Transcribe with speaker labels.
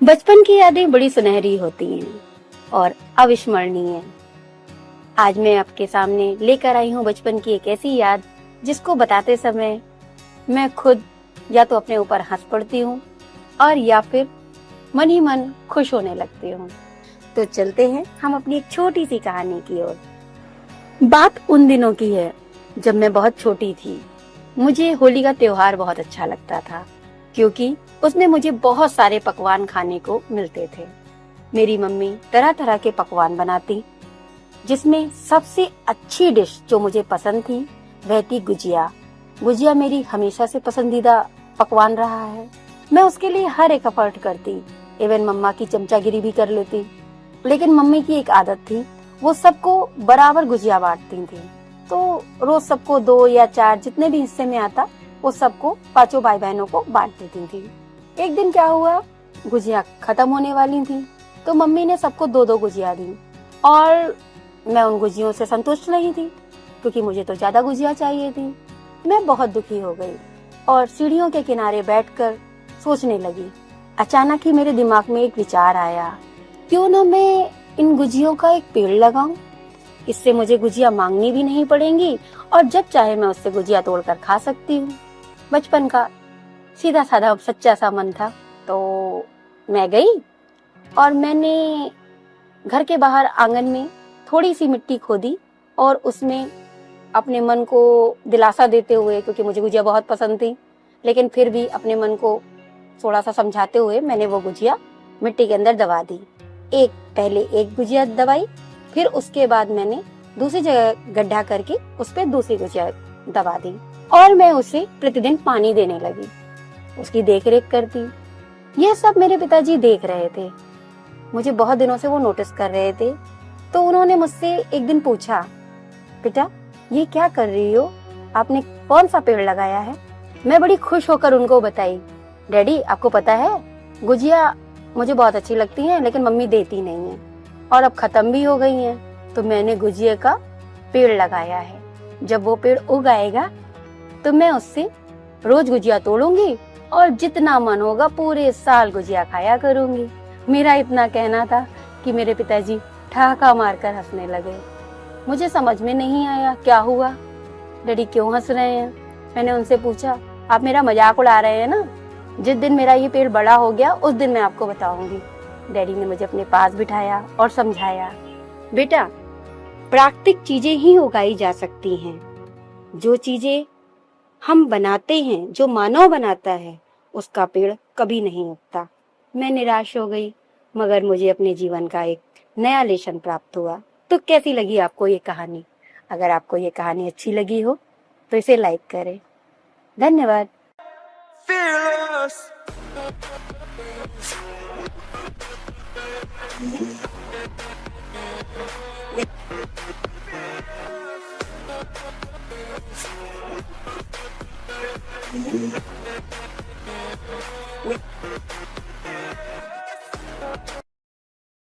Speaker 1: बचपन की यादें बड़ी सुनहरी होती हैं और अविस्मरणीय। आज मैं आपके सामने लेकर आई हूँ बचपन की एक ऐसी याद जिसको बताते समय मैं खुद या तो अपने ऊपर हंस पड़ती हूँ और या फिर मन ही मन खुश होने लगती हूँ। तो चलते हैं हम अपनी एक छोटी सी कहानी की ओर। बात उन दिनों की है जब मैं बहुत छोटी थी। मुझे होली का त्योहार बहुत अच्छा लगता था क्योंकि उसमें मुझे बहुत सारे पकवान खाने को मिलते थे। मेरी मम्मी तरह तरह के पकवान बनाती, जिसमें सबसे अच्छी डिश जो मुझे पसंद थी वह थी गुजिया। गुजिया मेरी हमेशा से पसंदीदा पकवान रहा है। मैं उसके लिए हर एक एफर्ट करती, इवन मम्मा की चमचागिरी भी कर लेती। लेकिन मम्मी की एक आदत थी, वो सबको बराबर गुजिया बांटती थी। तो रोज सबको 2 या 4 जितने भी हिस्से में आता वो सबको 5 भाई बहनों को बांट देती थी। एक दिन क्या हुआ, गुजिया खत्म होने वाली थी तो मम्मी ने सबको 2-2 गुजिया दी और मैं उन गुजियों से संतुष्ट नहीं थी क्योंकि मुझे तो ज्यादा गुजिया चाहिए थी। मैं बहुत दुखी हो गई और सीढ़ियों के किनारे बैठकर सोचने लगी। अचानक ही मेरे दिमाग में एक विचार आया, क्यों ना मैं इन गुजियों का एक पेड़ लगाऊं। इससे मुझे गुजिया मांगनी भी नहीं पड़ेंगी और जब चाहे मैं उससे गुजिया तोड़कर खा सकती हूँ। बचपन का सीधा साधा सच्चा सा मन था। तो मैं गई और मैंने घर के बाहर आंगन में थोड़ी सी मिट्टी खोदी और उसमें अपने मन को दिलासा देते हुए, क्योंकि मुझे गुजिया बहुत पसंद थी, लेकिन फिर भी अपने मन को थोड़ा सा समझाते हुए मैंने वो गुजिया मिट्टी के अंदर दबा दी। पहले एक गुजिया दबाई, फिर उसके बाद मैंने दूसरी जगह गड्ढा करके उस पर दूसरी गुजिया दबा दी और मैं उसे प्रतिदिन पानी देने लगी, उसकी देखरेख करती। यह सब मेरे पिताजी देख रहे थे। मुझे बहुत दिनों से वो नोटिस कर रहे थे। तो उन्होंने मुझसे एक दिन पूछा, बेटा ये क्या कर रही हो, आपने कौन सा पेड़ लगाया है? मैं बड़ी खुश होकर उनको बताई, डैडी आपको पता है गुजिया मुझे बहुत अच्छी लगती है लेकिन मम्मी देती नहीं है और अब खत्म भी हो गई है, तो मैंने गुजिया का पेड़ लगाया है। जब वो पेड़ उग आएगा तो मैं उससे रोज गुजिया तोड़ूंगी और जितना मन होगा पूरे साल गुजिया खाया करूंगी। मेरा इतना कहना था कि मेरे पिताजी ठहाका मारकर हंसने लगे। मुझे समझ में नहीं आया क्या हुआ, डैडी क्यों हंस रहे हैं। मैंने उनसे पूछा, आप मेरा मजाक उड़ा रहे हैं ना? जिस दिन मेरा ये पेड़ बड़ा हो गया उस दिन मैं आपको बताऊंगी। डैडी ने मुझे अपने पास बिठाया और समझाया, बेटा प्राकृतिक चीजें ही उगाई जा सकती हैं। जो चीजें हम बनाते हैं, जो मानव बनाता है, उसका पेड़ कभी नहीं उगता। मैं निराश हो गई, मगर मुझे अपने जीवन का एक नया लेसन प्राप्त हुआ। तो कैसी लगी आपको ये कहानी? अगर आपको ये कहानी अच्छी लगी हो तो इसे लाइक करें। धन्यवाद।